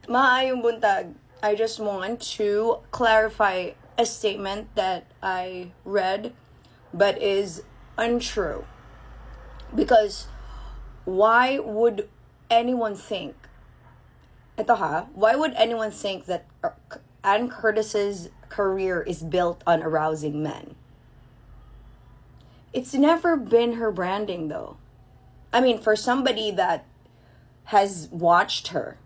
Maayong buntag. I just want to clarify a statement that I read but is untrue. Because why would anyone think, why would anyone think that Ann Curtis's career is built on arousing men? It's never been her branding though. I mean, for somebody that has watched her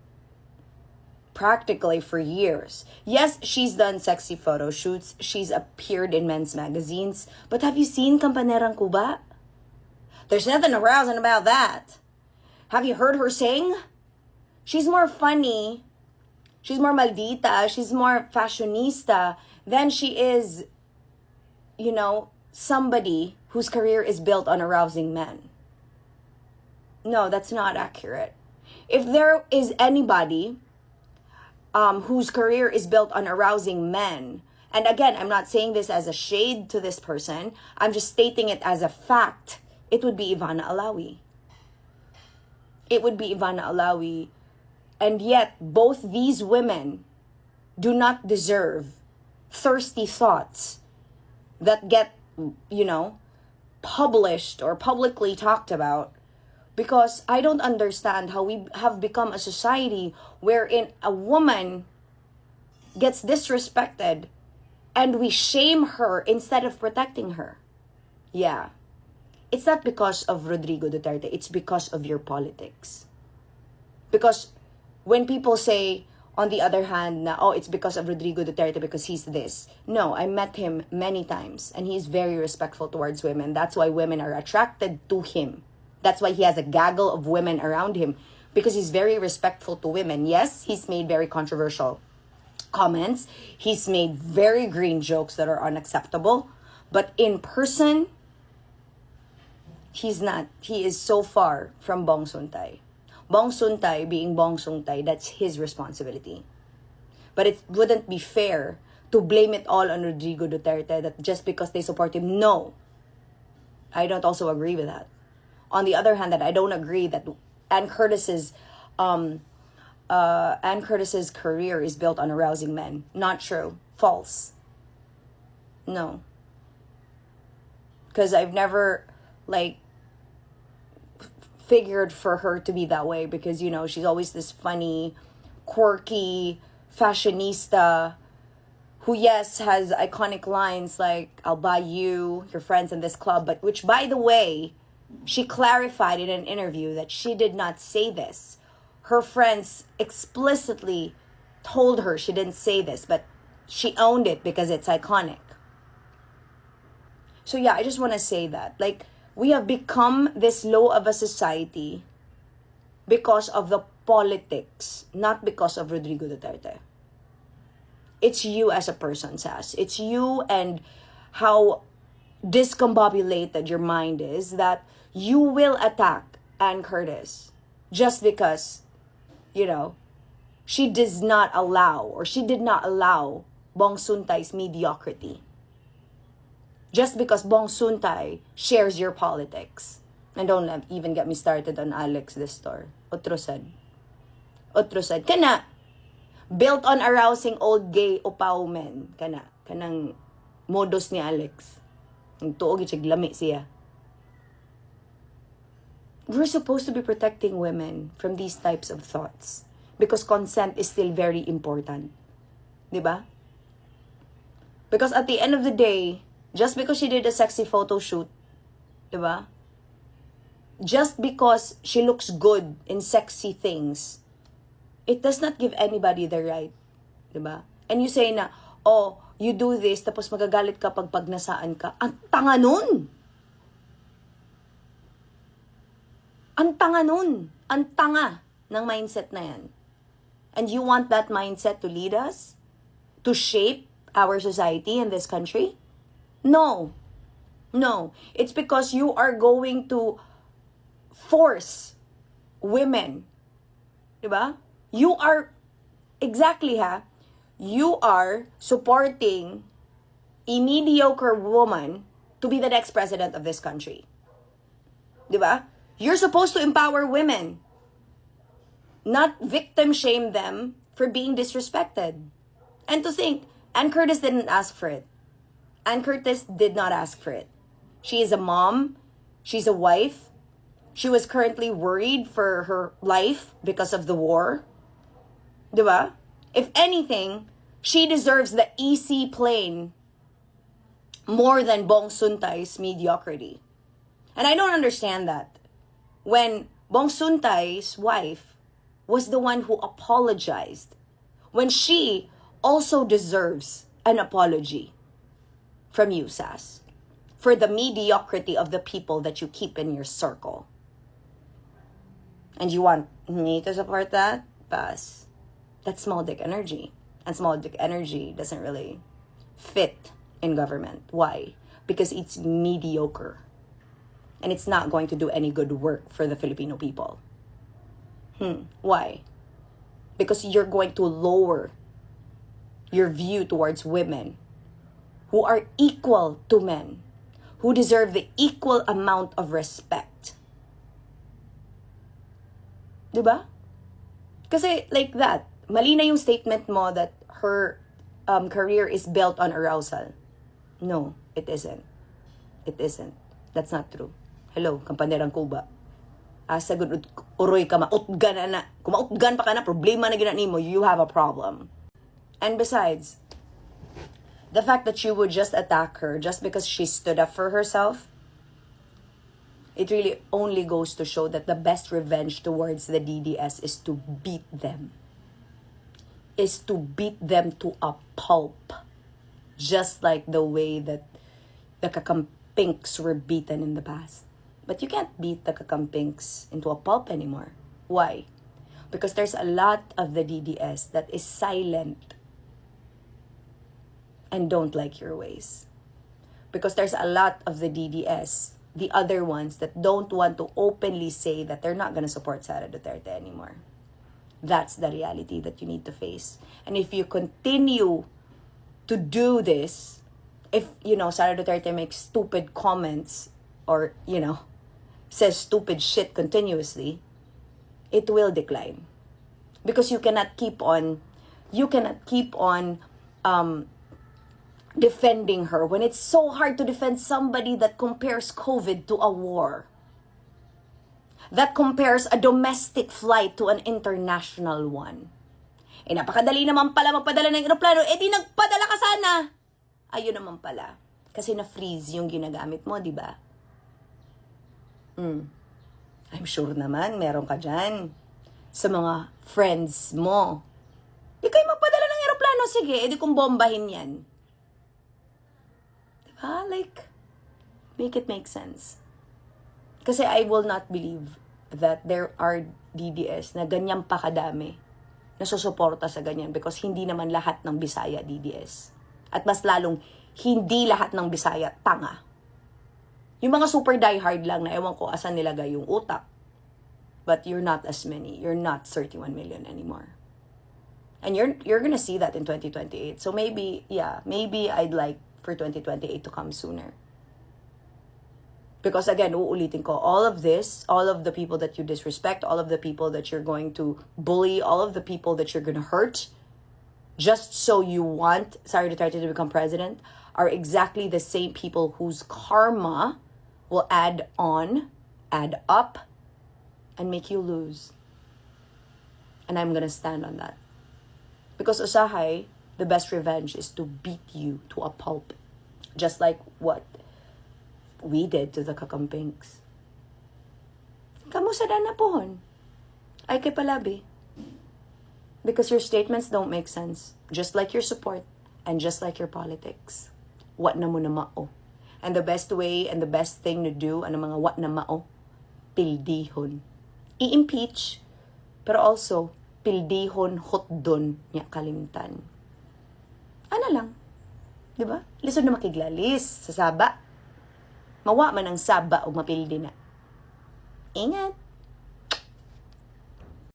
practically for years. Yes, she's done sexy photo shoots. She's appeared in men's magazines. But have you seen Campanerang Cuba? There's nothing arousing about that. Have you heard her sing? She's more funny. She's more maldita. She's more fashionista than she is, somebody whose career is built on arousing men. No, that's not accurate. If there is anybody whose career is built on arousing men, and again, I'm not saying this as a shade to this person, I'm just stating it as a fact, it would be Ivana Alawi. It would be Ivana Alawi. And yet, both these women do not deserve thirsty thoughts that get, published or publicly talked about, because I don't understand how we have become a society wherein a woman gets disrespected and we shame her instead of protecting her. Yeah. It's not because of Rodrigo Duterte. It's because of your politics. Because when people say, on the other hand, na, it's because of Rodrigo Duterte because he's this. No, I met him many times and he's very respectful towards women. That's why women are attracted to him. That's why he has a gaggle of women around him, because he's very respectful to women. Yes, he's made very controversial comments. He's made very green jokes that are unacceptable. But in person, he's not. He is so far from Bong Suntay. Bong Suntay being Bong Suntay, that's his responsibility. But it wouldn't be fair to blame it all on Rodrigo Duterte that just because they support him. No. I don't also agree with that. On the other hand, that I don't agree that Ann Curtis's career is built on arousing men. Not true. False. No. Because I've never, figured for her to be that way, because, she's always this funny, quirky, fashionista who, yes, has iconic lines like, I'll buy you, your friends in this club, but which, by the way, she clarified in an interview that she did not say this. Her friends explicitly told her she didn't say this, but she owned it because it's iconic. So yeah, I just want to say that. We have become this low of a society because of the politics, not because of Rodrigo Duterte. It's you as a person, Sass. It's you and how discombobulated your mind is that you will attack Ann Curtis just because, she does not allow, or she did not allow Bong Suntay's mediocrity. Just because Bong Suntay shares your politics. And don't even get me started on Alex Distor. Utrusad. Kana, built on arousing old gay upaw men. Kanang modus ni Alex. Ang tuog it'y lami siya. We're supposed to be protecting women from these types of thoughts because consent is still very important. Diba? Because at the end of the day, just because she did a sexy photo shoot, diba? Just because she looks good in sexy things, it does not give anybody the right. Diba? And you say na, you do this, tapos magagalit ka pag nasaan ka. Ang tanga nun! Ang tanga nun. Ang tanga ng mindset na yan. And you want that mindset to lead us? To shape our society in this country? No. It's because you are going to force women. Diba? You are, you are supporting a mediocre woman to be the next president of this country. Diba? You're supposed to empower women. Not victim shame them for being disrespected. And to think, Ann Curtis didn't ask for it. Ann Curtis did not ask for it. She is a mom. She's a wife. She was currently worried for her life because of the war. Diba? If anything, she deserves the easy plane more than Bong Suntay's mediocrity. And I don't understand that. When Bong Suntay's wife was the one who apologized, when she also deserves an apology from you, Sass, for the mediocrity of the people that you keep in your circle. And you want me to support that? Pass. That's small dick energy. And small dick energy doesn't really fit in government. Why? Because it's mediocre. And it's not going to do any good work for the Filipino people. Why? Because you're going to lower your view towards women who are equal to men, who deserve the equal amount of respect. Diba? Kasi like that, mali na yung statement mo that her career is built on arousal. No, it isn't. It isn't. That's not true. Hello, kampanderang Kuba. Asa gud uroy ka mautgan na. Kung mautgan pa ka na, problema na ginani mo, you have a problem. And besides, the fact that you would just attack her just because she stood up for herself, it really only goes to show that the best revenge towards the DDS is to beat them. Is to beat them to a pulp. Just like the way that the Kakampinks were beaten in the past. But you can't beat the Kakampinks into a pulp anymore. Why? Because there's a lot of the DDS that is silent and don't like your ways. Because there's a lot of the DDS, the other ones, that don't want to openly say that they're not going to support Sara Duterte anymore. That's the reality that you need to face. And if you continue to do this, if, Sara Duterte makes stupid comments or, says stupid shit continuously, it will decline. Because you cannot keep on defending her when it's so hard to defend somebody that compares COVID to a war. That compares a domestic flight to an international one. Napakadali naman pala magpadala ng eroplano, di nagpadala ka sana. Ayun naman pala. Kasi na-freeze yung ginagamit mo, di ba? I'm sure naman, meron ka dyan. Sa mga friends mo. Di kayo magpadala ng eroplano, sige, di kong bombahin yan. Diba? Like, make it make sense. Kasi I will not believe that there are DDS na ganyan pa kadami na susuporta sa ganyan because hindi naman lahat ng Bisaya DDS. At mas lalong, hindi lahat ng Bisaya tanga. Yung mga super diehard lang na ewan ko asan nilagay yung utak. But you're not as many. You're not 31 million anymore. And you're gonna see that in 2028. So maybe I'd like for 2028 to come sooner. Because again, uulitin ko, all of this, all of the people that you disrespect, all of the people that you're going to bully, all of the people that you're gonna hurt, just so you want Sara Duterte to become president, are exactly the same people whose karma will add up, and make you lose. And I'm gonna stand on that. Because usahay, the best revenge is to beat you to a pulp. Just like what we did to the Kakampinks. Kamu sa dana pohon? Ay kay palabi. Because your statements don't make sense. Just like your support. And just like your politics. What na mo na mao. And the best way and the best thing to do, ano mga what na mao, pildihon. I-impeach, pero also, pildihon hotdon niya kalimtan. Ano lang? Diba? Lisod na makiglalis sa saba. Mawa man ang saba o mapildi na. Ingat!